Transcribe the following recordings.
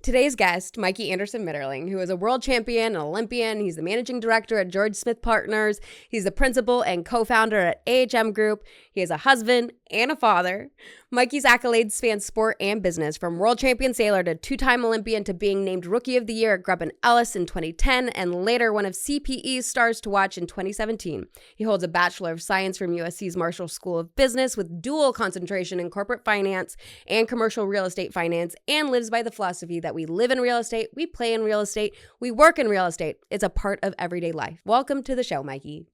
Today's guest, Mikey Anderson-Mitterling, who is a world champion, an Olympian. He's the managing director at George Smith Partners. He's the principal and co-founder at AHM Group. He is a husband and a father. Mikey's accolades span sport and business, from world champion sailor to two-time Olympian to being named Rookie of the Year at Grubb & Ellis in 2010 and later one of CPE's stars to watch in 2017. He holds a Bachelor of Science from USC's Marshall School of Business with dual concentration in corporate finance and commercial real estate finance, and lives by the philosophy that we live in real estate, we play in real estate, we work in real estate. It's a part of everyday life. Welcome to the show, Mikey.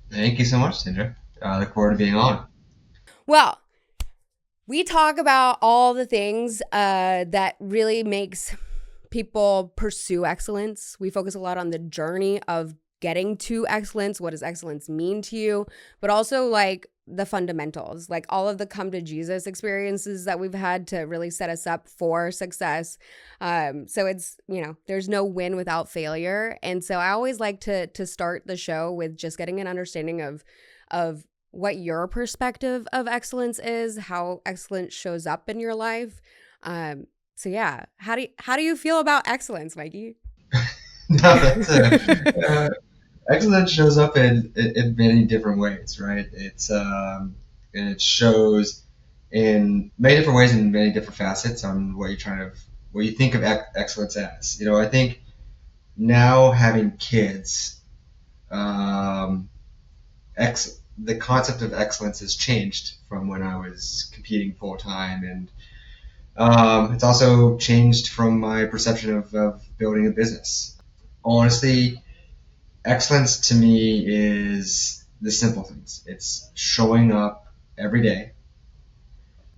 Thank you so much, Tinja. I look forward to being on. Well, we talk about all the things that really makes people pursue excellence. We focus a lot on the journey of getting to excellence. What does excellence mean to you? But also like the fundamentals, like all of the come to Jesus experiences that we've had to really set us up for success. So it's, there's no win without failure. And so I always like to start the show with just getting an understanding of what your perspective of excellence is, how excellence shows up in your life. So yeah, how do you feel about excellence, Mikey? Excellence shows up in many different ways, right? It shows in many different ways and many different facets on what you think of excellence as. I think now having kids, the concept of excellence has changed from when I was competing full time, and it's also changed from my perception of building a business. Honestly, excellence to me is the simple things. It's showing up every day,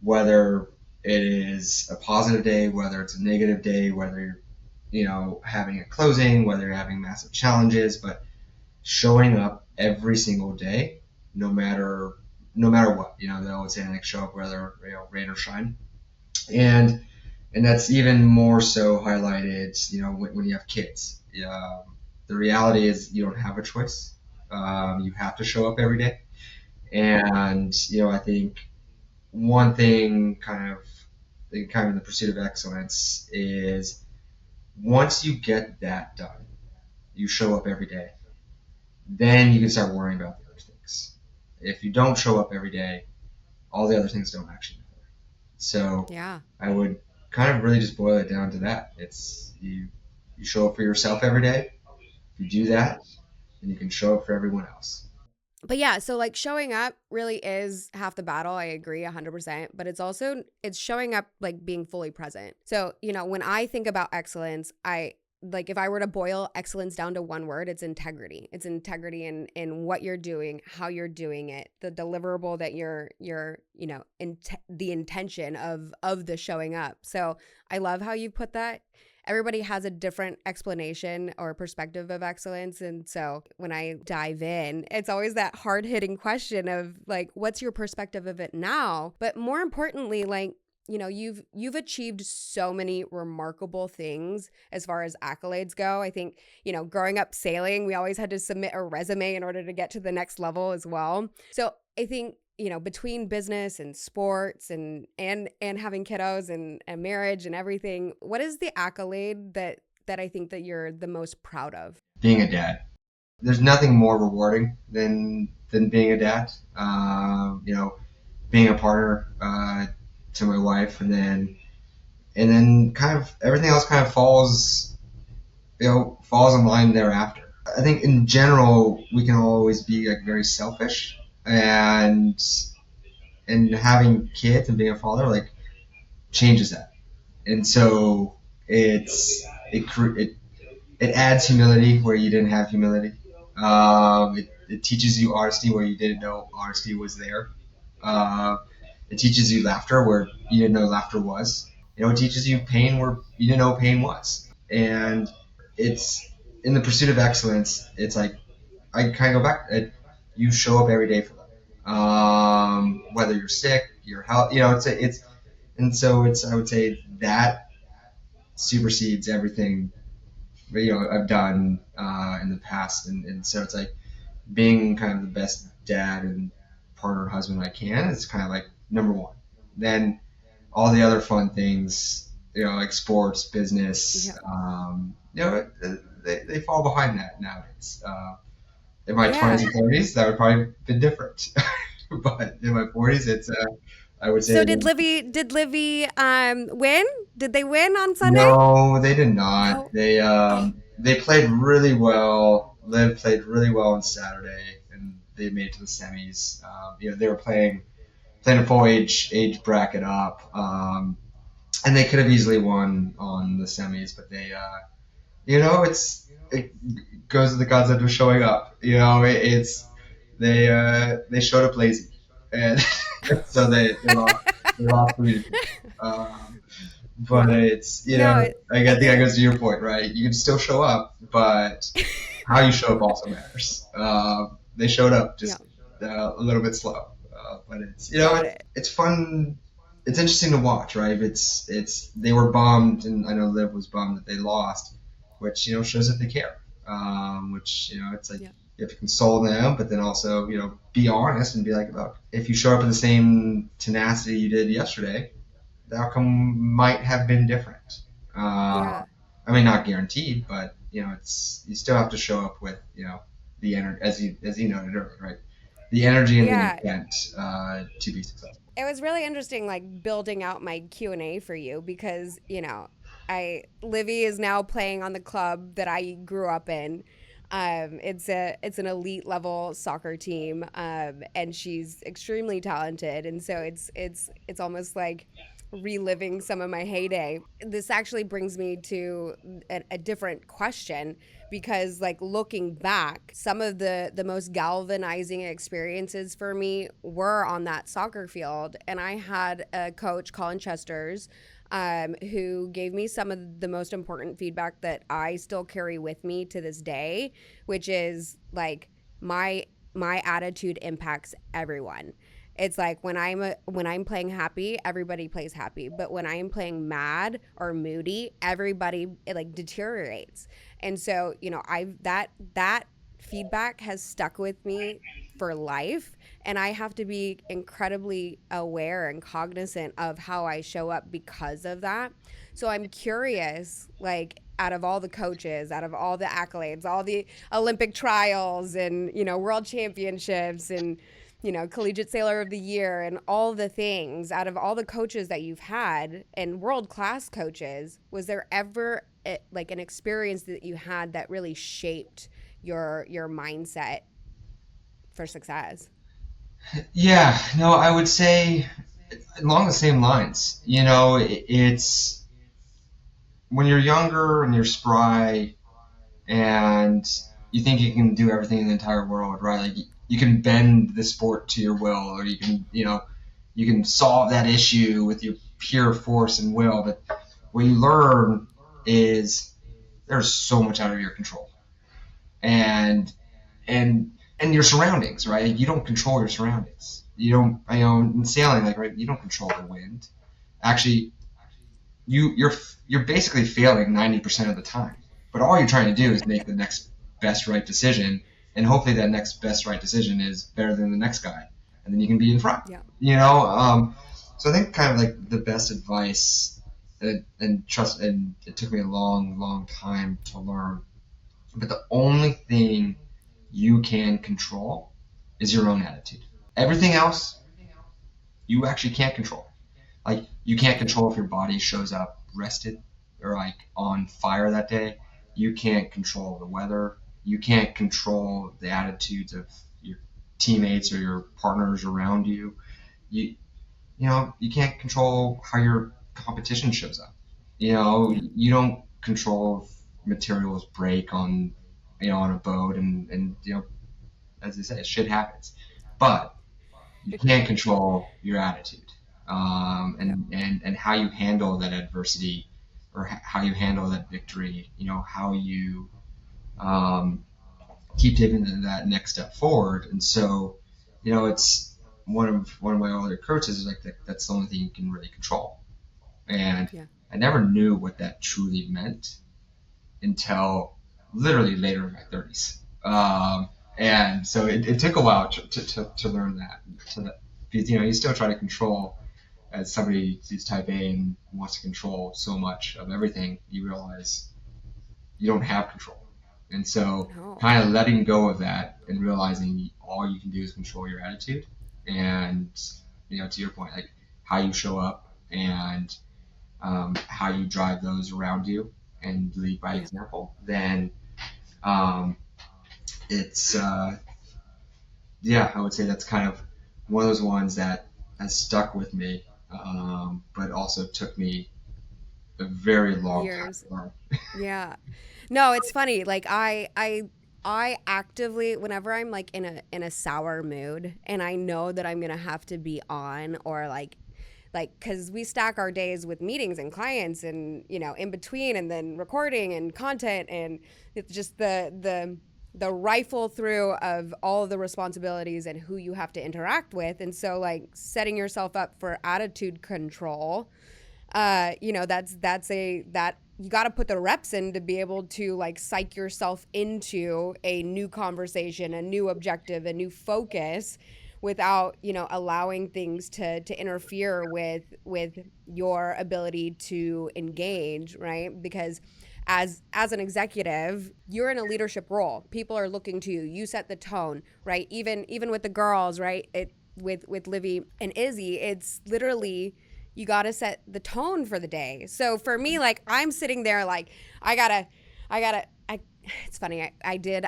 whether it is a positive day, whether it's a negative day, whether you're having a closing, whether you're having massive challenges, but showing up every single day, no matter what. They always say, like, show up whether rain or shine, and that's even more so highlighted when you have kids. The reality is you don't have a choice. You have to show up every day. And, I think one thing kind of in the pursuit of excellence is once you get that done, you show up every day, then you can start worrying about the other things. If you don't show up every day, all the other things don't actually matter. So yeah, I would kind of really just boil it down to that. It's you show up for yourself every day. If you do that, then you can show up for everyone else. But yeah, so like showing up really is half the battle. I agree 100%, but it's showing up like being fully present. So, when I think about excellence, if I were to boil excellence down to one word, it's integrity. It's integrity in what you're doing, how you're doing it, the deliverable that you're the intention of the showing up. So I love how you put that. Everybody has a different explanation or perspective of excellence. And so when I dive in, it's always that hard-hitting question of like, what's your perspective of it now? But more importantly, like, you've achieved so many remarkable things as far as accolades go. I think, growing up sailing, we always had to submit a resume in order to get to the next level as well. So I think, between business and sports and having kiddos and marriage and everything, what is the accolade that I think that you're the most proud of? Being a dad. There's nothing more rewarding than being a dad. Being a partner to my wife, and then kind of everything else kind of falls in line thereafter. I think in general we can always be like very selfish. And having kids and being a father like changes that, and so it adds humility where you didn't have humility. It teaches you honesty where you didn't know honesty was there. It teaches you laughter where you didn't know laughter was. It teaches you pain where you didn't know pain was. And it's in the pursuit of excellence. It's like I kind of go back. You show up every day for them. Whether you're sick, your health, I would say that supersedes everything, I've done, in the past. And so it's like being kind of the best dad and partner husband I can is kind of like number one. Then all the other fun things, like sports, business. Yeah. They fall behind that nowadays. In my 20s Yeah. and 30s, that would probably be different. But in my 40s, I would say So that Did Livy win? Did they win on Sunday? no, they did not. Oh. Oh. They played really well. Liv played really well on Saturday, and they made it to the semis. They were playing a full age bracket up, and they could have easily won on the semis, but it goes to the concept of showing up. They showed up lazy, and so they lost 3-2. But Yeah. it's No, I I think that think goes to your point, right? You can still show up, but how you show up also matters. They showed up yeah. just a little bit slow, but Got it. it's fun. It's interesting to watch, right? It's they were bummed, and I know Liv was bummed that they lost, which shows that they care. Which it's like Yeah. you have to console them, but then also be honest and be like, look, if you show up with the same tenacity you did yesterday, the outcome might have been different. Yeah. I mean, not guaranteed, but it's you still have to show up with the energy, as you noted earlier, right? The energy and the Yeah. intent to be successful. It was really interesting, like building out my Q&A for you because I Livy is now playing on the club that I grew up in. It's an elite level soccer team, and she's extremely talented, and so it's almost like reliving some of my heyday. This actually brings me to a different question because, like, looking back, some of the most galvanizing experiences for me were on that soccer field, and I had a coach, Colin Chesters, who gave me some of the most important feedback that I still carry with me to this day, which is like my attitude impacts everyone. It's like when I'm playing happy, everybody plays happy, but when I am playing mad or moody, everybody it like deteriorates. And so, I that feedback has stuck with me for life, and I have to be incredibly aware and cognizant of how I show up because of that. So I'm curious, like, out of all the coaches, out of all the accolades, all the Olympic trials and, world championships and, collegiate sailor of the year and all the things, out of all the coaches that you've had and world class coaches, was there ever like an experience that you had that really shaped your mindset for success? Yeah, no, I would say along the same lines. It's when you're younger and you're spry and you think you can do everything in the entire world, right? Like you can bend the sport to your will, or you can solve that issue with your pure force and will. But what you learn is there's so much out of your control, and and and your surroundings, right? You don't control your surroundings. You don't, in sailing, like, right, you don't control the wind. Actually, you're basically failing 90% of the time. But all you're trying to do is make the next best right decision, and hopefully that next best right decision is better than the next guy, and then you can be in front. Yeah. So I think kind of like the best advice, and trust, and it took me a long, long time to learn. But the only thing you can control is your own attitude. Everything else you actually can't control. Like you can't control if your body shows up rested or like on fire that day. You can't control the weather. You can't control the attitudes of your teammates or your partners around you. You you can't control how your competition shows up. Yeah. You don't control if materials break on a boat, and as they say, shit happens. But you can't control your attitude, Yeah. and how you handle that adversity, or how you handle that victory. How you um, keep taking that next step forward. And so, it's one of my older coaches is like that's the only thing you can really control. And Yeah. I never knew what that truly meant until literally later in my 30s. And so it took a while to learn that. Because you still try to control as somebody who's type A and wants to control so much of everything, you realize you don't have control. And so No. kind of letting go of that and realizing all you can do is control your attitude and, to your point, like how you show up and how you drive those around you and lead by Yeah. example, then um, it's, yeah, I would say that's kind of one of those ones that has stuck with me, but also took me a very long time Years. to learn. Yeah. No, it's funny. Like I actively, whenever I'm like in a sour mood and I know that I'm gonna have to be on, or like because we stack our days with meetings and clients and in between, and then recording and content, and it's just the rifle through of all of the responsibilities and who you have to interact with. And so like setting yourself up for attitude control, that you got to put the reps in to be able to like psych yourself into a new conversation, a new objective, a new focus, without allowing things to interfere with your ability to engage, right? Because as an executive, you're in a leadership role. People are looking to you. You set the tone, right? Even with the girls, right? With Livy and Izzy, it's literally you got to set the tone for the day. So for me, like I'm sitting there like I gotta I it's funny. I did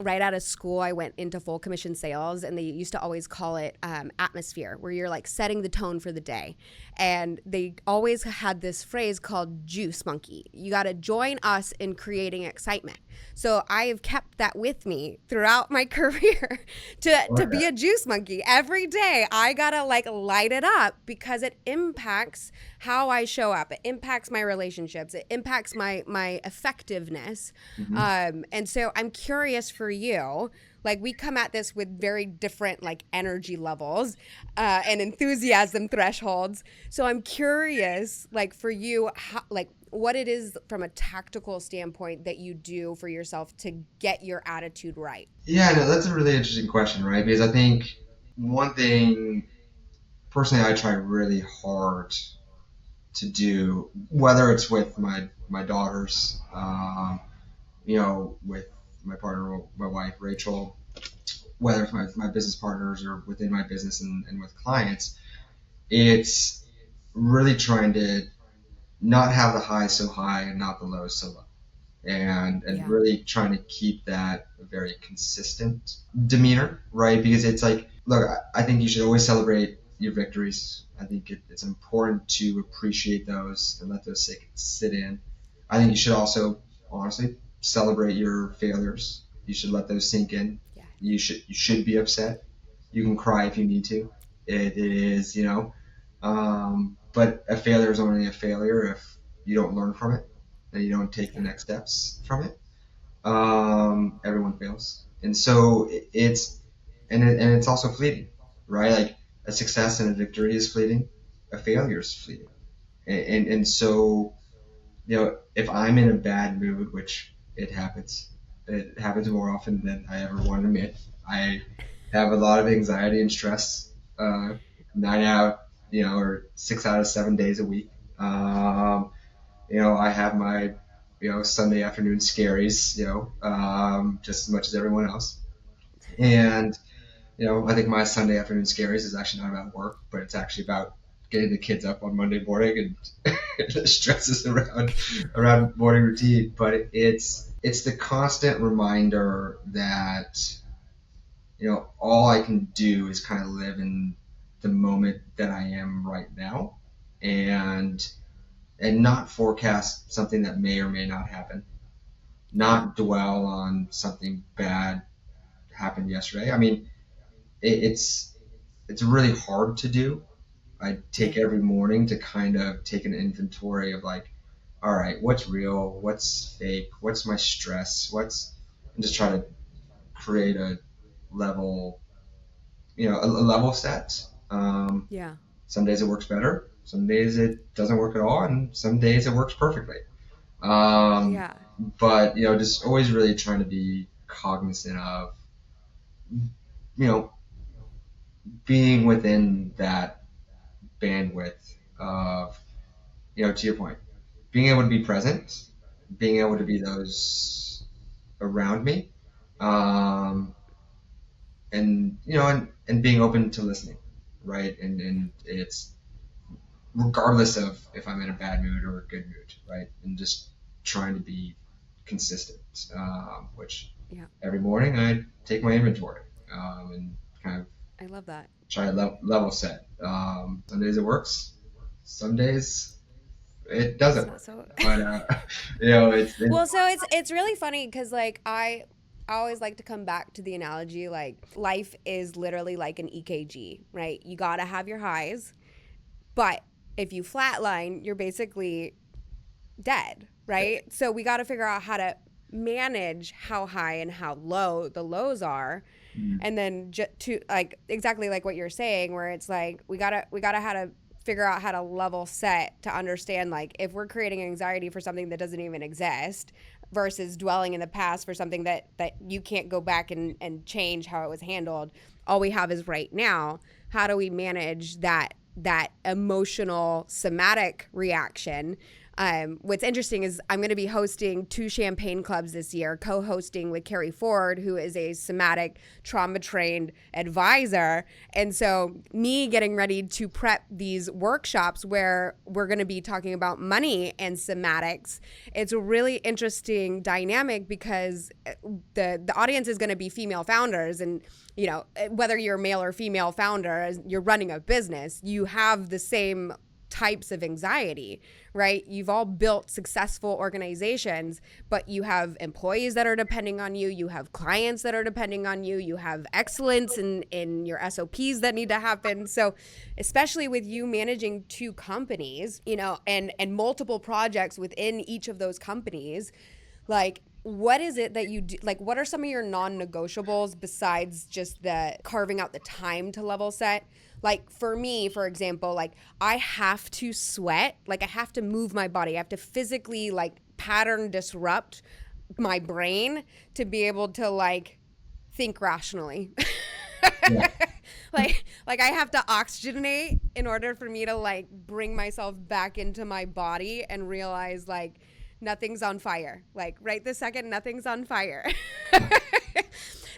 right out of school. I went into full commission sales, and they used to always call it atmosphere, where you're like setting the tone for the day. And they always had this phrase called "juice monkey." You got to join us in creating excitement. So I have kept that with me throughout my career to Okay. be a juice monkey every day. I gotta like light it up because it impacts how I show up. It impacts my relationships. It impacts my effectiveness. Hmm. And so I'm curious for you. Like we come at this with very different like energy levels and enthusiasm thresholds. So I'm curious, like for you, how, like what it is from a tactical standpoint that you do for yourself to get your attitude right. Yeah, no, that's a really interesting question, right? Because I think one thing personally I try really hard to do, whether it's with my daughters, with my partner, my wife Rachel, whether it's my business partners or within my business and with clients, it's really trying to not have the highs so high and not the lows so low. And Yeah. really trying to keep that a very consistent demeanor, right? Because it's like, look, I think you should always celebrate your victories. I think it's important to appreciate those and let those sit in. I think you should also, honestly, celebrate your failures. You should let those sink in. Yeah. You should be upset. You can cry if you need to. It is, but a failure is only a failure if you don't learn from it and you don't take the Yeah. next steps from it. Everyone fails, and so it's also fleeting, right? Like a success and a victory is fleeting, a failure is fleeting, and so if I'm in a bad mood, which it happens more often than I ever want to admit. I have a lot of anxiety and stress, 9 out, or 6 out of 7 days a week. I have my, Sunday afternoon scaries, just as much as everyone else. And, I think my Sunday afternoon scaries is actually not about work, but it's actually about getting the kids up on Monday morning and the stresses around morning routine. But it's the constant reminder that, all I can do is kind of live in the moment that I am right now and not forecast something that may or may not happen, Yeah. not dwell on something bad happened yesterday. I mean, it's really hard to do. I Yeah. take every morning to kind of take an inventory of like, all right, what's real, what's fake, what's my stress, and just try to create a level, a level set. Yeah. Some days it works better, some days it doesn't work at all, and some days it works perfectly. Yeah. But just always really trying to be cognizant of you know being within that bandwidth of, to your point, being able to be present, being able to be those around me, um, and being open to listening, right? And it's regardless of if I'm in a bad mood or a good mood, right? And just trying to be consistent, which Yeah. every morning I take my inventory, and kind of I love that. try to level set. Some days it works, some days it It's doesn't not work. so. But it's Well, so it's really funny because like I always like to come back to the analogy like life is literally like an EKG, right? You got to have your highs, but if you flatline, you're basically dead, right? So we got to figure out how to manage how high and how low the lows are, and then to like exactly like what you're saying, where it's like we gotta how to figure out how to level set to understand like if we're creating anxiety for something that doesn't even exist versus dwelling in the past for something that you can't go back and change how it was handled. All we have is right now. How do we manage that emotional somatic reaction? What's interesting is I'm going to be hosting 2 champagne clubs this year, co-hosting with Carrie Ford, who is a somatic trauma-trained advisor. And so me getting ready to prep these workshops where we're going to be talking about money and somatics, it's a really interesting dynamic because the audience is going to be female founders. And whether you're a male or female founder, you're running a business, you have the same types of anxiety, right? You've all built successful organizations, but you have employees that are depending on you. You have clients that are depending on you. You have excellence in your SOPs that need to happen. So especially with you managing 2 companies, and multiple projects within each of those companies, like, what is it that you do? Like, what are some of your non-negotiables besides just the carving out the time to level set? Like for me, for example, like I have to sweat, like I have to move my body. I have to physically like pattern disrupt my brain to be able to like think rationally. yeah. like I have to oxygenate in order for me to like bring myself back into my body and realize like nothing's on fire. Like right this second, nothing's on fire.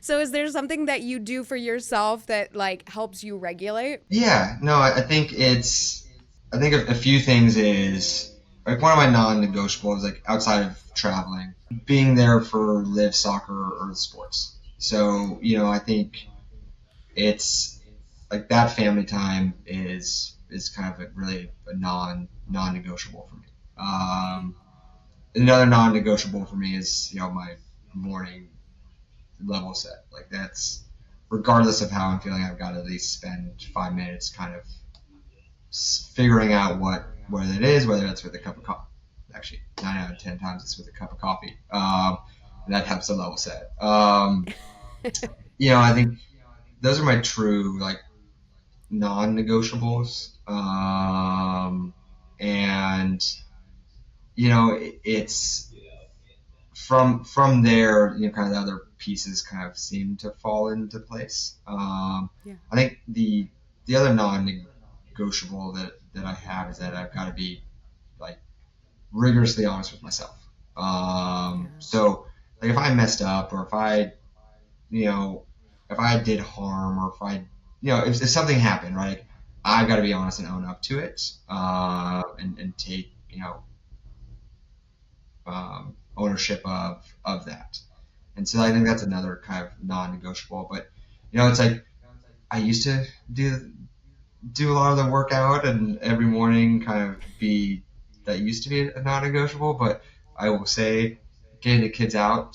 So is there something that you do for yourself that like helps you regulate? Yeah, no, I think a few things is like one of my non-negotiables, like outside of traveling, being there for live soccer or sports. So, I think it's like that family time is kind of really a non-negotiable for me. Another non-negotiable for me is, my morning level set. Like that's regardless of how I'm feeling, I've got to at least spend 5 minutes kind of figuring out what it is, whether it's with a cup of coffee. Actually, 9 out of 10 times it's with a cup of coffee. And that helps the level set. I think those are my true like non-negotiables. And it's from there, kind of the other pieces kind of seem to fall into place. Yeah. I think the other non-negotiable that I have is that I've got to be like rigorously honest with myself. So like if I messed up or if I did harm or if I, if something happened, right, like, I've got to be honest and own up to it, and take, ownership of that. And so I think that's another kind of non-negotiable. But it's like I used to do a lot of the workout and every morning kind of be that used to be a non-negotiable. But I will say getting the kids up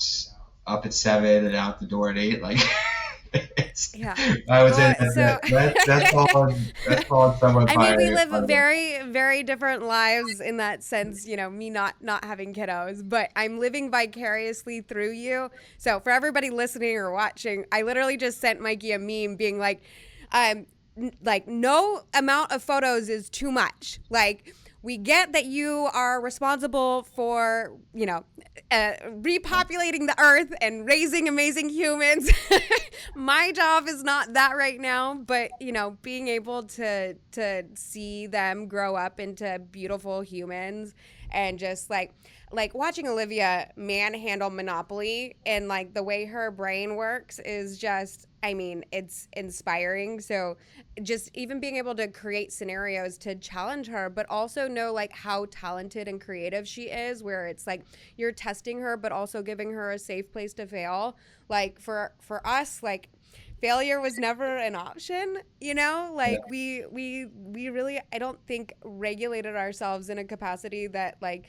at 7 and out the door at 8, like Yeah. I would say So that's called somewhat. I mean, we live very, very different lives in that sense, me not having kiddos, but I'm living vicariously through you. So for everybody listening or watching, I literally just sent Mikey a meme being like no amount of photos is too much. Like we get that you are responsible for, repopulating the earth and raising amazing humans. My job is not that right now, but being able to see them grow up into beautiful humans, and just like watching Olivia manhandle Monopoly, and like the way her brain works is just, I mean, it's inspiring. So just even being able to create scenarios to challenge her, but also know like how talented and creative she is, where it's like you're testing her, but also giving her a safe place to fail. Like for us, like failure was never an option, like we really, I don't think, regulated ourselves in a capacity that like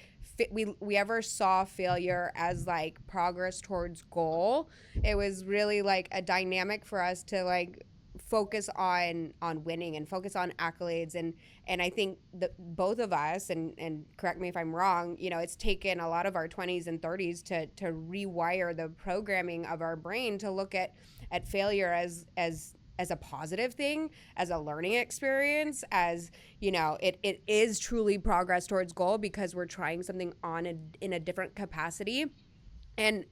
we ever saw failure as like progress towards goal. It was really like a dynamic for us to like focus on winning and focus on accolades, and I think that both of us, and correct me if I'm wrong, it's taken a lot of our 20s and 30s to rewire the programming of our brain to look at failure as a positive thing, as a learning experience, as it is truly progress towards goal, because we're trying something on in a different capacity. And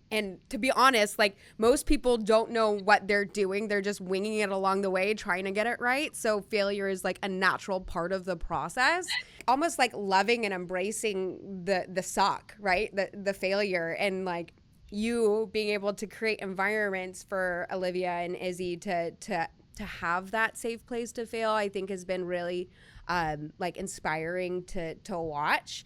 to be honest, like most people don't know what they're doing. They're just winging it along the way, trying to get it right. So failure is like a natural part of the process, almost like loving and embracing the suck, right? The failure, and like you being able to create environments for Olivia and Izzy to have that safe place to fail, I think has been really like inspiring to watch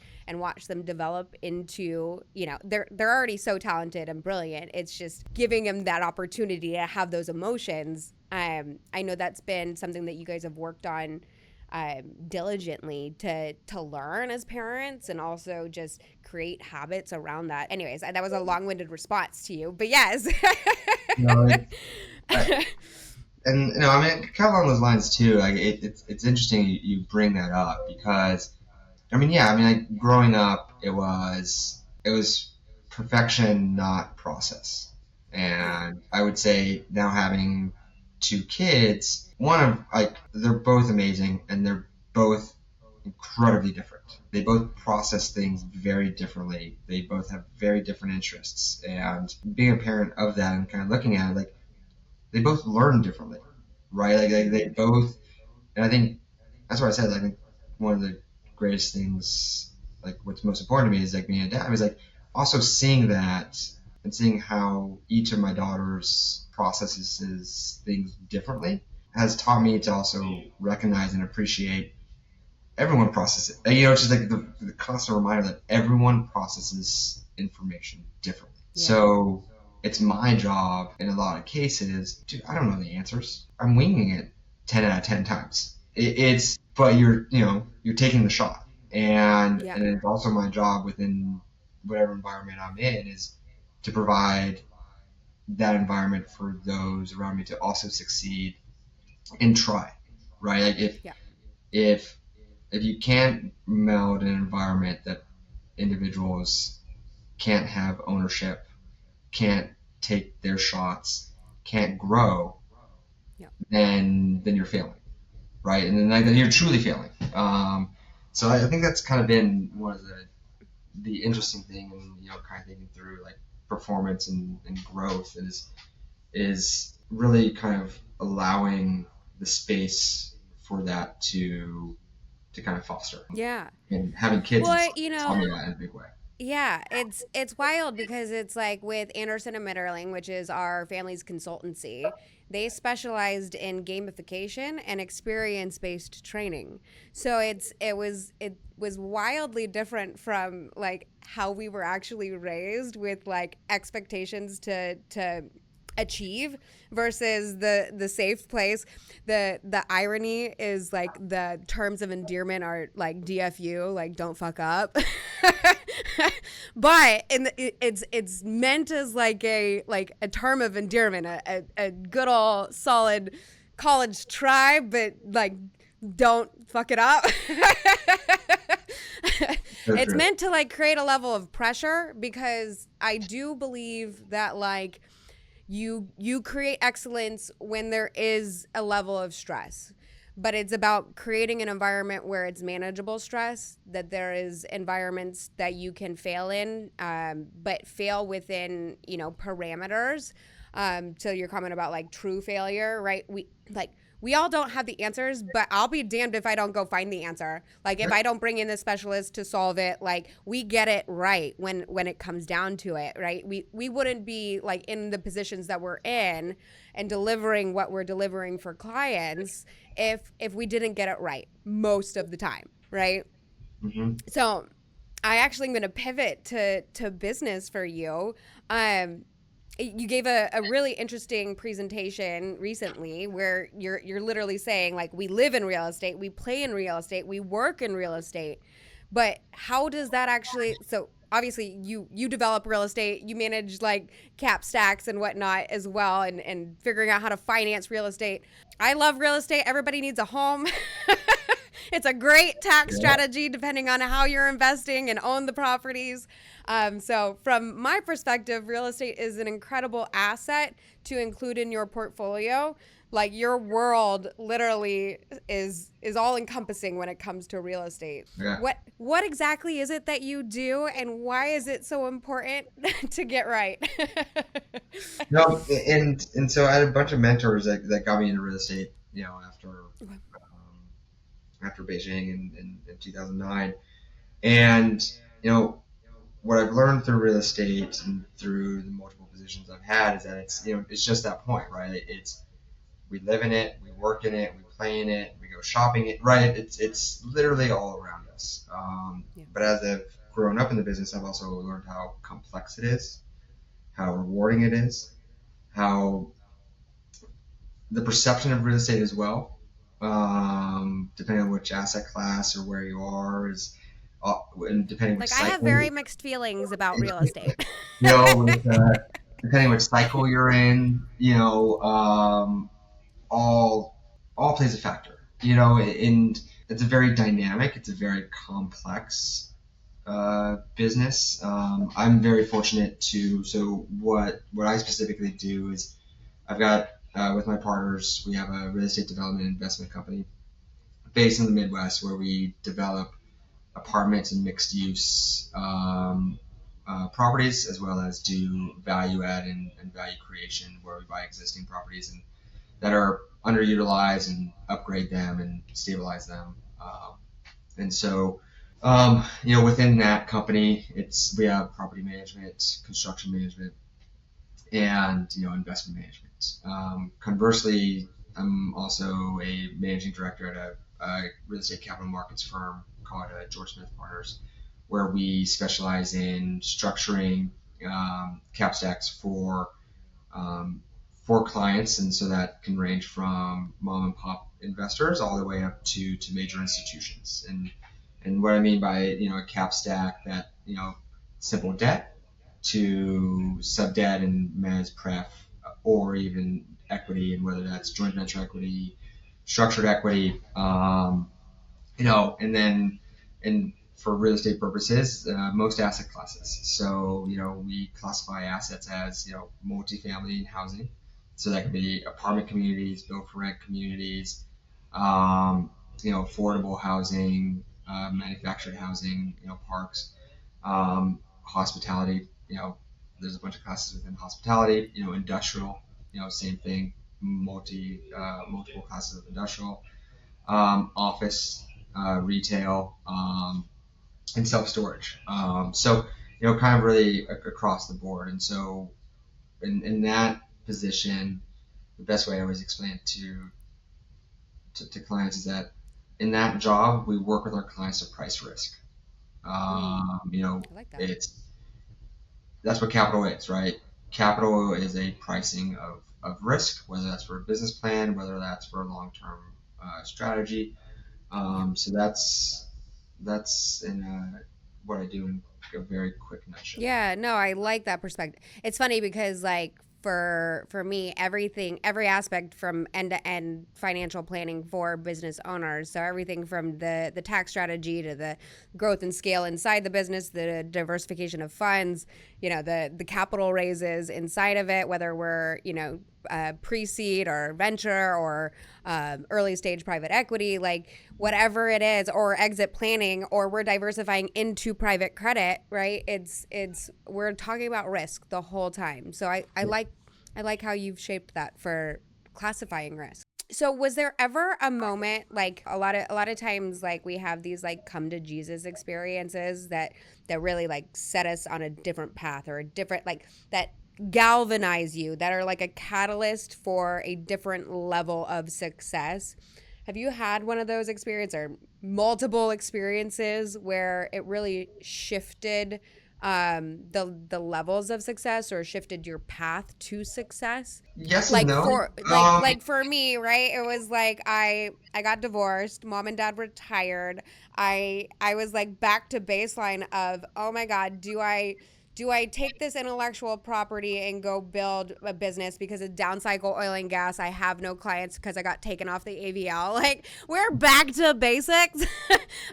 them develop into, they're already so talented and brilliant. It's just giving them that opportunity to have those emotions. I know that's been something that you guys have worked on diligently to learn as parents, and also just create habits around that. Anyways, that was a long-winded response to you, but yes. No, and I mean, kind of along those lines too. Like it's interesting you bring that up, because like growing up, it was perfection, not process. And I would say now, having two kids, they're both amazing, and they're both incredibly different. They both process things very differently. They both have very different interests, and being a parent of that and kind of looking at it, like they both learn differently, right? Like they both, and I think that's what I said. Like one of the greatest things, like what's most important to me, is like being a dad. Was like also seeing that and seeing how each of my daughters processes things differently has taught me to also recognize and appreciate everyone processes it. It's just like the constant reminder that everyone processes information differently. Yeah. So it's my job in a lot of cases. Dude, I don't know the answers. I'm winging it 10 out of 10 times. But you're taking the shot. And it's also my job within whatever environment I'm in is to provide that environment for those around me to also succeed and try, right? Like if you can't meld an environment that individuals can't have ownership, can't take their shots, can't grow, then you're failing, right? And then you're truly failing. So I think that's kind of been one of the interesting thing, and kind of thinking through like performance and growth is really kind of allowing the space for that to kind of foster. Yeah. And having kids taught me that in a big way. Yeah, it's wild, because it's like with Anderson-Mitterling, which is our family's consultancy, they specialized in gamification and experience-based training. So it was wildly different from like how we were actually raised, with like expectations to achieve versus the safe place. The irony is like the terms of endearment are like DFU, like don't fuck up. But it's meant as like a term of endearment, a good old solid college try, but like don't fuck it up. It's meant to like create a level of pressure, because I do believe that like you create excellence when there is a level of stress. but it's about creating an environment where it's manageable stress, that there is environments that you can fail in, but fail within, parameters. So your comment about like true failure, right? We all don't have the answers, but I'll be damned if I don't go find the answer. Like if I don't bring in the specialist to solve it, like we get it right when it comes down to it, right? We wouldn't be like in the positions that we're in and delivering what we're delivering for clients if we didn't get it right most of the time, right? Mm-hmm. So I actually am going to pivot to business for you. You gave a really interesting presentation recently where you're literally saying like we live in real estate, we play in real estate, we work in real estate. But how does that actually, so obviously you develop real estate, you manage like cap stacks and whatnot as well, and figuring out how to finance real estate. I love real estate. Everybody needs a home. It's a great tax strategy depending on how you're investing and own the properties. So from my perspective, real estate is an incredible asset to include in your portfolio. Like your world literally is all encompassing when it comes to real estate. Yeah. What exactly is it that you do, and why is it so important to get right? No, and so I had a bunch of mentors that got me into real estate, after Beijing in 2009. And, what I've learned through real estate and through the multiple positions I've had is that it's just that point, right? We live in it, we work in it, we play in it, we go shopping it, right? It's literally all around us. But as I've grown up in the business, I've also learned how complex it is, how rewarding it is, how the perception of real estate as well, depending on which asset class or where you are, and depending which like I have very mixed feelings about real estate. with, depending which cycle you're in, all plays a factor, and it's a very dynamic, it's a very complex business. I'm very fortunate so what I specifically do is I've got, with my partners, we have a real estate development investment company based in the Midwest where we develop apartments and mixed use properties, as well as do value add and value creation, where we buy existing properties and that are underutilized and upgrade them and stabilize them. And so, within that company, we have property management, construction management, and investment management. Conversely, I'm also a managing director at a real estate capital markets firm called George Smith Partners, where we specialize in structuring cap stacks for clients, and so that can range from mom and pop investors all the way up to major institutions. And what I mean by a cap stack, that simple debt to sub debt and mezz pref, or even equity, and whether that's joint venture equity, structured equity, and for real estate purposes, most asset classes. So, we classify assets as, multifamily housing. So that could be apartment communities, built for rent communities, affordable housing, manufactured housing, parks, hospitality, there's a bunch of classes within hospitality, industrial, same thing, multiple classes of industrial, office, retail, and self-storage. So, kind of really across the board. And so in that position, the best way I always explain it to clients is that in that job, we work with our clients to price risk. I like that. That's what capital is, right? Capital is a pricing of risk, whether that's for a business plan, whether that's for a long-term strategy. So that's what I do in a very quick nutshell. Yeah, no, I like that perspective. It's funny because like for me, every aspect from end to end financial planning for business owners. So everything from the tax strategy to the growth and scale inside the business, the diversification of funds, the capital raises inside of it, whether we're, pre-seed or venture or early stage private equity, like whatever it is, or exit planning, or we're diversifying into private credit, right? It's we're talking about risk the whole time. So I like how you've shaped that for classifying risk. So was there ever a moment, like a lot of times, like we have these like come to Jesus experiences that really like set us on a different path, or a different, like, that galvanize you, that are like a catalyst for a different level of success? Have you had one of those experiences, or multiple experiences, where it really shifted the levels of success, or shifted your path to success? Yes and Like no. for like for me, right? It was like I got divorced, mom and dad retired. I was like back to baseline of, oh my god, do I take this intellectual property and go build a business because of down cycle oil and gas? I have no clients because I got taken off the AVL. Like, we're back to basics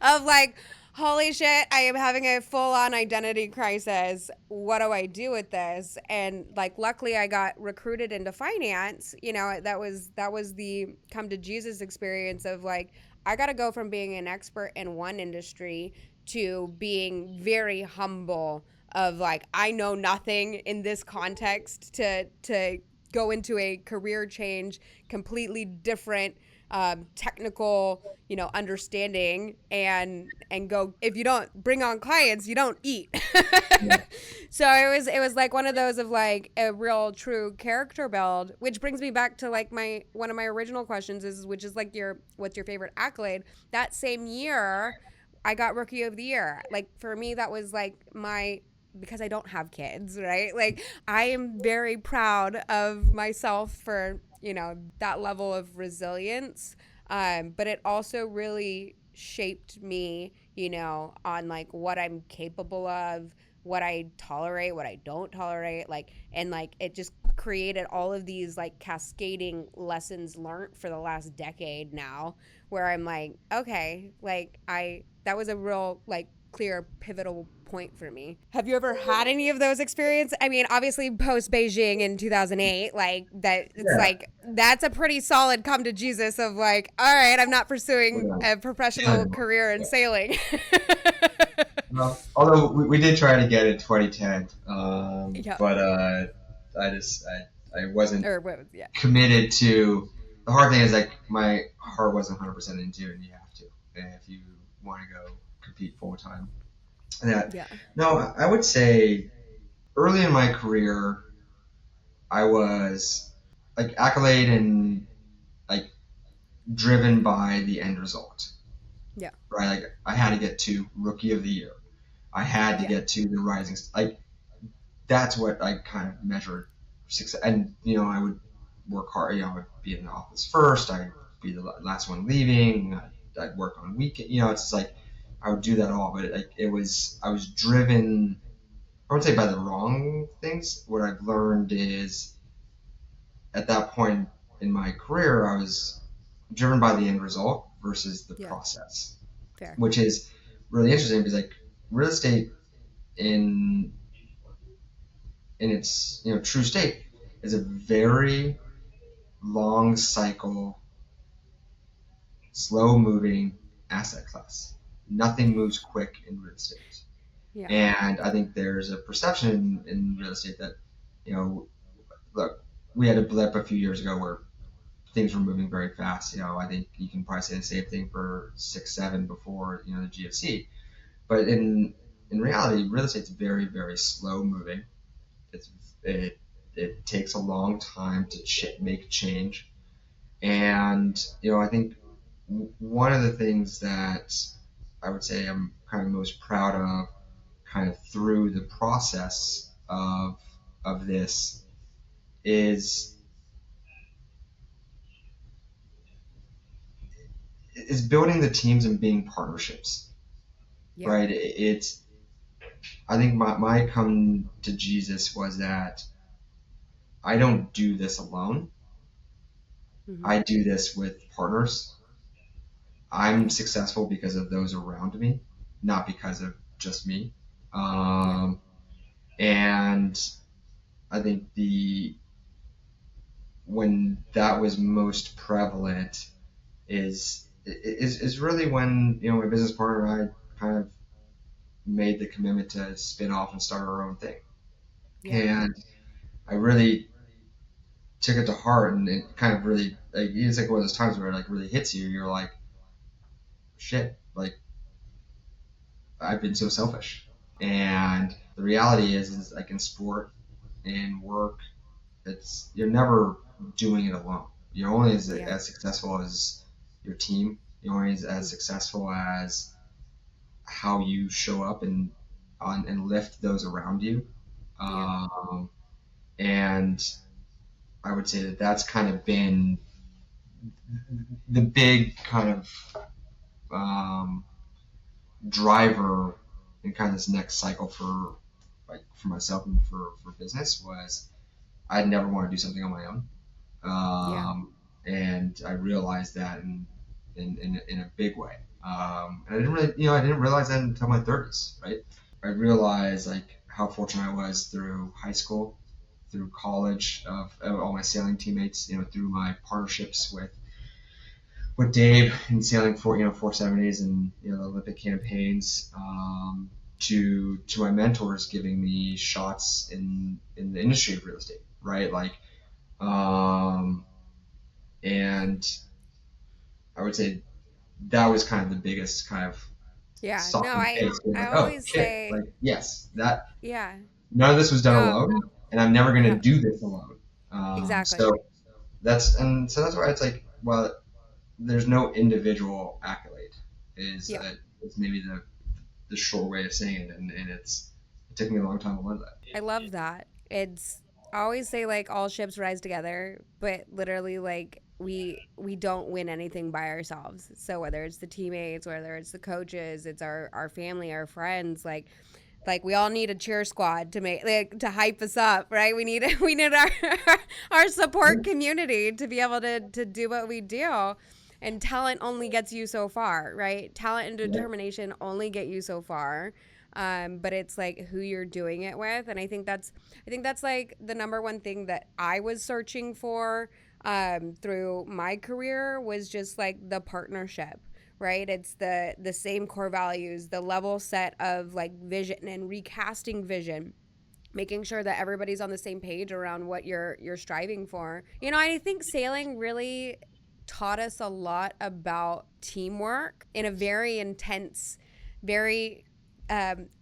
of like, holy shit, I am having a full on identity crisis. What do I do with this? And like, luckily I got recruited into finance. You know, that was the come to Jesus experience of like, I got to go from being an expert in one industry to being very humble of like, I know nothing in this context, to go into a career change, completely different technical, you know, understanding, and go, if you don't bring on clients, you don't eat. Yeah. So it was like one of those of like a real true character build, which brings me back to like my one of my original questions is, which is like, your what's your favorite accolade? That same year I got rookie of the year. Like, for me, that was like my, because I don't have kids, right? Like, I am very proud of myself for, you know, that level of resilience. But it also really shaped me, you know, on like what I'm capable of, what I tolerate, what I don't tolerate, like, and like it just created all of these like cascading lessons learned for the last decade now, where I'm like, okay, like I that was a real like clear pivotal point for me. Have you ever had any of those experiences? I mean, obviously post Beijing in 2008, like that, it's Yeah. like that's a pretty solid come to Jesus of like, all right, I'm not pursuing Yeah. a professional career in Yeah. sailing. Well, although we did try to get it 2010, Yeah. but I wasn't Or what was, yeah. committed to. The hard thing is like my heart wasn't 100% into it, and you have to if you want to go compete full time. That Yeah. no, I would say early in my career, I was like accolade and like driven by the end result, Yeah. right? Like I had to get to rookie of the year. I had to Yeah. get to the rising. Like that's what I kind of measured success. And I would work hard. I'd be in the office first. I'd be the last one leaving. I'd work on weekend. It's just like I would do that all. But I was driven. I would say by the wrong things. What I've learned is at that point in my career, I was driven by the end result versus the Yeah. process, Fair. which is really interesting because like real estate in its true state is a very long cycle, slow moving asset class. Nothing moves quick in real estate. Yeah. And I think there's a perception in real estate that, look, we had a blip a few years ago where things were moving very fast. I think you can probably say the same thing for 6, 7 before, the GFC. But in reality, real estate's very, very slow moving. It's, it, it takes a long time to make change. And, I think one of the things that I would say I'm kind of most proud of kind of through the process of this is building the teams and being partnerships, Yeah. right? I think my come to Jesus was that I don't do this alone. Mm-hmm. I do this with partners. I'm Yeah. successful because of those around me, not because of just me. Yeah. And I think when that was most prevalent is really when, my business partner and I kind of made the commitment to spin off and start our own thing. Yeah. And I really took it to heart, and it kind of really, like, it's like one of those times where it like really hits you. You're like, shit, like, I've been so selfish. And the reality is like in sport and work, you're never doing it alone. You're only Yeah. as successful as your team. You're only as successful as how you show up and lift those around you. Yeah. Um, and I would say that that's kind of been the big kind of driver in kind of this next cycle for myself and for business was I'd never want to do something on my own. Yeah. And I realized that in a big way. And I didn't realize that until my 30s, right? I realized like how fortunate I was through high school, through college, of all my sailing teammates, through my partnerships with Dave in sailing 470s and the Olympic campaigns, to my mentors giving me shots in the industry of real estate, right? Like, and I would say that was kind of the biggest kind of Yeah. No, sock in the face, being I like, oh always shit, say, like yes, that yeah. none of this was done No. alone, and I'm never going to Yeah. do this alone. Exactly. So that's why it's like, well, there's no individual accolade. Yeah. Is maybe the short way of saying it, and it took me a long time to learn that. I love that. I always say like all ships rise together, but literally like we don't win anything by ourselves. So whether it's the teammates, whether it's the coaches, it's our family, our friends, like we all need a cheer squad to make like to hype us up, right? We need our our support community to be able to do what we do. And talent only gets you so far, right? Talent and Yeah. determination only get you so far. But it's like who you're doing it with, and I think that's like the number one thing that I was searching for through my career was just like the partnership, right? It's the same core values, the level set of like vision and recasting vision, making sure that everybody's on the same page around what you're striving for. I think sailing really taught us a lot about teamwork in a very intense, very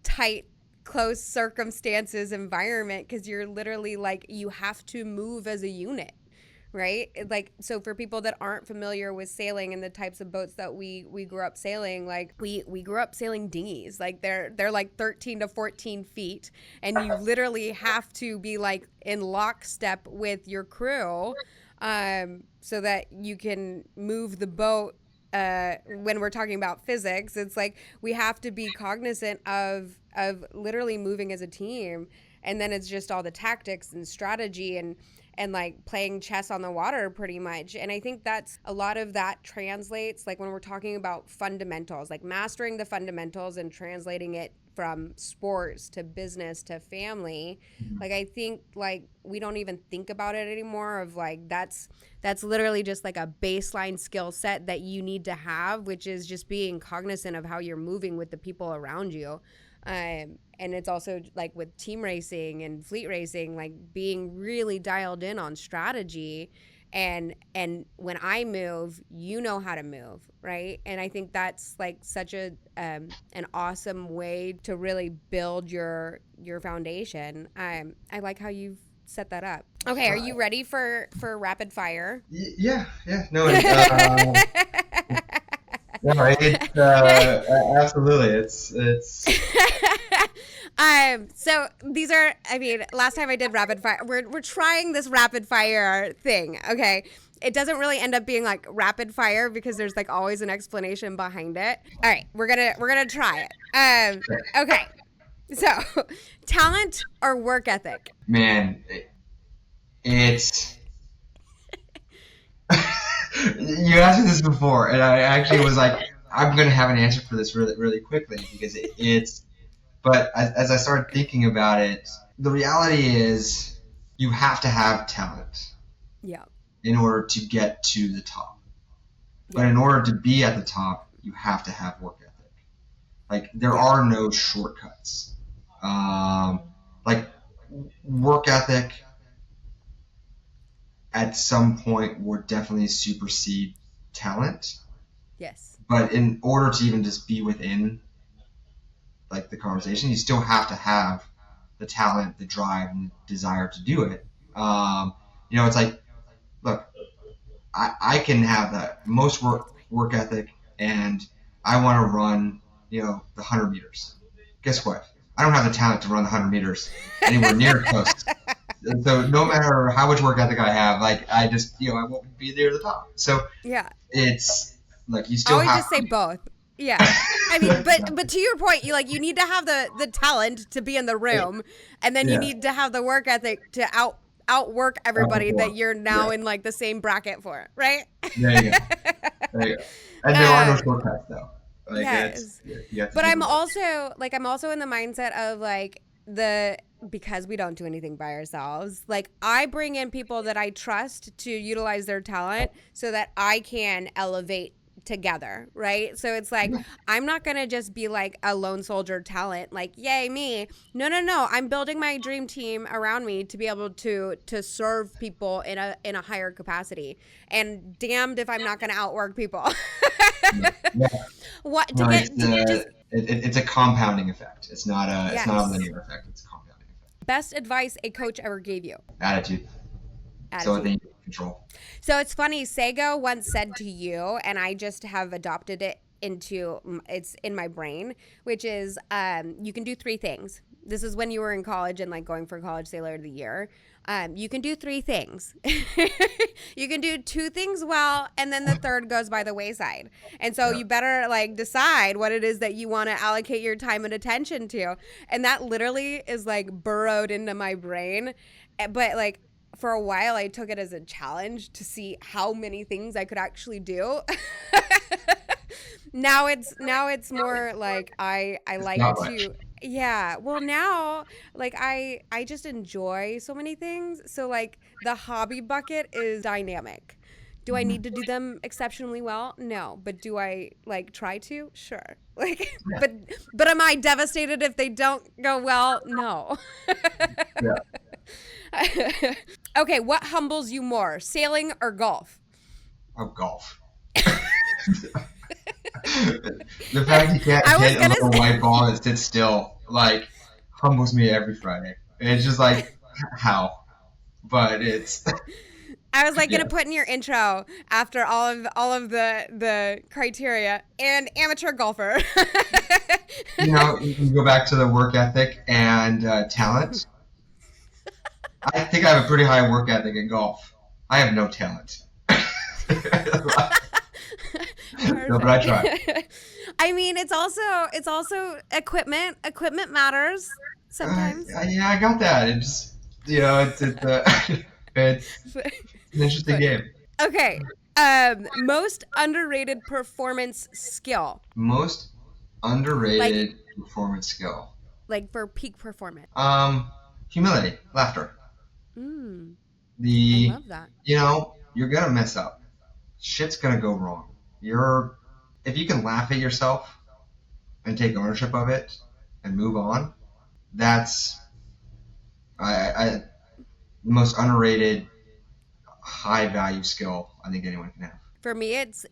tight, close circumstances environment, because you're literally like you have to move as a unit, right? Like, so for people that aren't familiar with sailing and the types of boats that we grew up sailing, like we grew up sailing dinghies, like they're like 13 to 14 feet, and you literally have to be like in lockstep with your crew, so that you can move the boat. When we're talking about physics, it's like we have to be cognizant of literally moving as a team, and then it's just all the tactics and strategy and like playing chess on the water pretty much. And I think that's a lot of that translates like when we're talking about fundamentals, like mastering the fundamentals and translating it from sports to business to family. Like I think like we don't even think about it anymore of like that's literally just like a baseline skill set that you need to have, which is just being cognizant of how you're moving with the people around you. And it's also like with team racing and fleet racing, like being really dialed in on strategy. And when I move, you know how to move, right? And I think that's like such a an awesome way to really build your foundation. I like how you've set that up. Okay, are you ready for rapid fire? Yeah, no, no, it's absolutely, it's So these are, I mean, last time I did rapid fire, we're trying this rapid fire thing. Okay. It doesn't really end up being like rapid fire because there's like always an explanation behind it. All right, we're gonna try it. Okay. So, talent or work ethic? man, it's you asked me this before, and I actually was like, I'm gonna have an answer for this really really quickly because it's. But as I started thinking about it, the reality is you have to have talent. Yeah. in order to get to the top. But Yeah. in order to be at the top, you have to have work ethic. Like there Yeah. are no shortcuts. Like work ethic at some point would definitely supersede talent. Yes. But in order to even just be within like the conversation, you still have to have the talent, the drive, and the desire to do it. It's like, look, I can have that most work ethic, and I want to run, the 100 meters. Guess what? I don't have the talent to run the 100 meters anywhere near close. So no matter how much work ethic I have, like I just, I won't be near the top. So Yeah. it's like you I still always have just say both. Yeah. I mean, but to your point, you need to have the talent to be in the room, and then you yeah, need to have the work ethic to outwork everybody that outperform. you're Yeah, now in like the same bracket for, right? there you go. There you go. And there are no um, shortcuts though. Like it's yes. you have to But do the work. I'm also in the mindset of like the because we don't do anything by ourselves. Like I bring in people that I trust to utilize their talent so that I can elevate together, right? So it's like Yeah. I'm not going to just be like a lone soldier talent like yay me. No, no, no. I'm building my dream team around me to be able to serve people in a higher capacity. And damned if I'm not going to outwork people. Yeah. What No, to get just it's a compounding effect. It's not a yes. linear effect. It's a compounding effect. Best advice a coach ever gave you. Attitude. So I Attitude. think you can control. So it's funny. Sego once said to you, and I just have adopted it into it's in my brain, which is you can do three things. This is when you were in college and like going for college sailor of the year. You can do three things. You can do two things well, and then the third goes by the wayside. And so Yeah. you better like decide what it is that you want to allocate your time and attention to. And that literally is like burrowed into my brain. But like for a while I took it as a challenge to see how many things I could actually do. Now it's more like I It's like not much. to yeah. Well, now like I just enjoy so many things. So like the hobby bucket is dynamic. Do I Mhm. need to do them exceptionally well? No, but do I like try to? Sure. Like Yeah. but am I devastated if they don't go well? No. Yeah. Okay, what humbles you more, sailing or golf? Oh, golf. The fact you can't I was hit a gonna little say, white ball that sits still, like, humbles me every Friday. It's just like, how? But it's, I was like yeah. gonna put in your intro after all of the criteria and amateur golfer. You can go back to the work ethic and talent. I think I have a pretty high work ethic in golf. I have no talent. No, but I try. Perfect. I mean, it's also equipment. Equipment matters sometimes. Yeah, I got that. It's it's an interesting But game. okay, most underrated performance skill, Most like underrated performance skill. for peak performance. Humility, laughter. Mm, I The, love that. you're gonna mess up. Shit's gonna go wrong. If you can laugh at yourself and take ownership of it and move on, that's the most underrated, high value skill I think anyone can have. For me, it's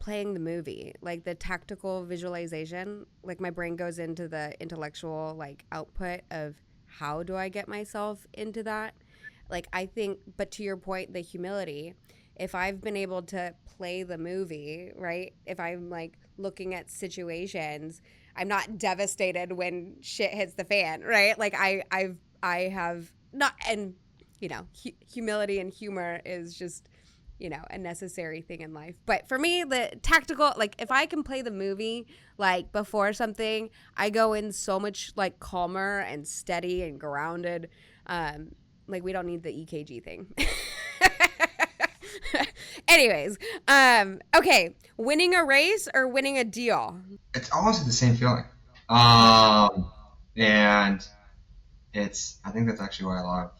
playing the movie, like the tactical visualization. Like my brain goes into the intellectual like output of how do I get myself into that. Like I think, but to your point, the humility. If I've been able to play the movie, right? If I'm like looking at situations, I'm not devastated when shit hits the fan, right? Like I have not, and humility and humor is just a necessary thing in life. But for me, the tactical, like if I can play the movie like before something, I go in so much like calmer and steady and grounded. Like we don't need the EKG thing. Anyways, okay, winning a race or winning a deal? It's almost the same feeling. And I think that's actually why a lot of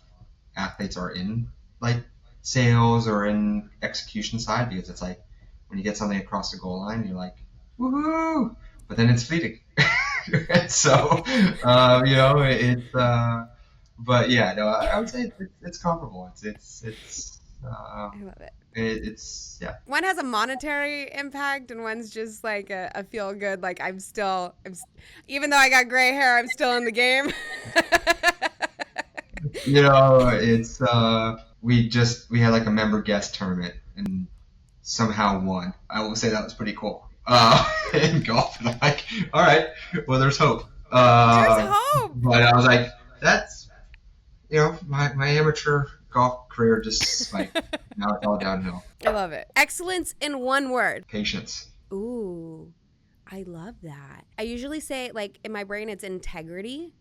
athletes are in like sales or in execution side, because it's like when you get something across the goal line, you're like, woohoo! But then it's fleeting. So, it's, but yeah, no, I would say it's comparable. I love it. It's yeah. One has a monetary impact, and one's just like a feel good. Like even though I got gray hair, I'm still in the game. It's we had like a member guest tournament and somehow won. I will say that was pretty cool. In golf, and I'm like, all right, well, there's hope. There's hope. But I was like, that's my amateur golf career just spiked. Now it's all downhill. I love it. Excellence in one word. Patience. Ooh, I love that. I usually say, like, in my brain, it's integrity.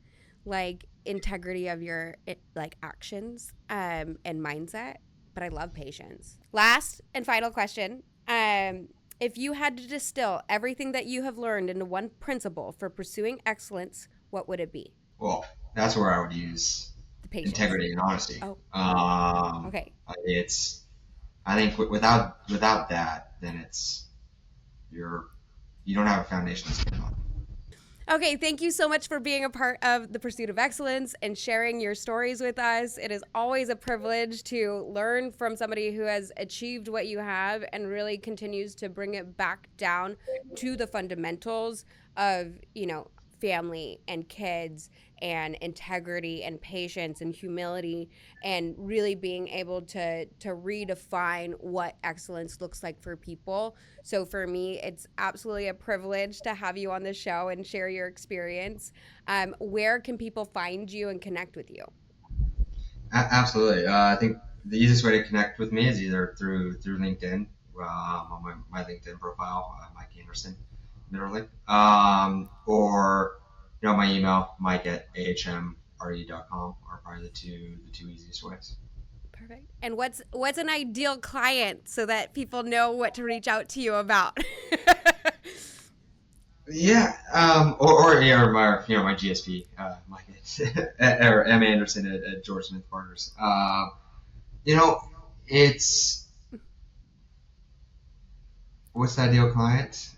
Like integrity of your actions and mindset, but I love patience. Last and final question. If you had to distill everything that you have learned into one principle for pursuing excellence, what would it be? Well, that's where I would use The patience. integrity and honesty. Oh. Okay. I think without that, then you don't have a foundation to stand on. Okay, thank you so much for being a part of the Pursuit of Excellence and sharing your stories with us. It is always a privilege to learn from somebody who has achieved what you have and really continues to bring it back down to the fundamentals of, family and kids and integrity and patience and humility, and really being able to redefine what excellence looks like for people. So for me, it's absolutely a privilege to have you on the show and share your experience. Where can people find you and connect with you? Absolutely. I think the easiest way to connect with me is either through LinkedIn, on my LinkedIn profile, Mike Anderson-Mitterling, or my email, mike@ahmre.com, are probably the two easiest ways. Perfect. And what's an ideal client so that people know what to reach out to you about? Yeah, or my GSP, Mike or M Anderson at George Smith Partners. It's what's the ideal client?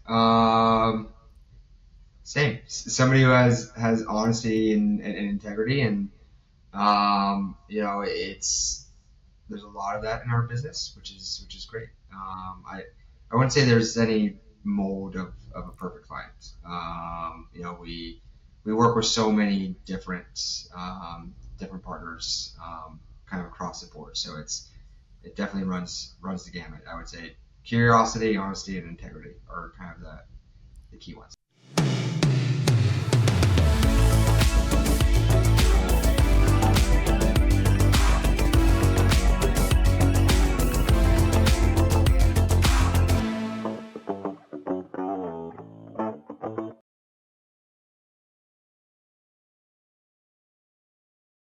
Same, somebody who has honesty and integrity, and there's a lot of that in our business, which is great. I wouldn't say there's any mold of a perfect client. We work with so many different partners, kind of across the board. So it definitely runs the gamut. I would say curiosity, honesty, and integrity are kind of the key ones.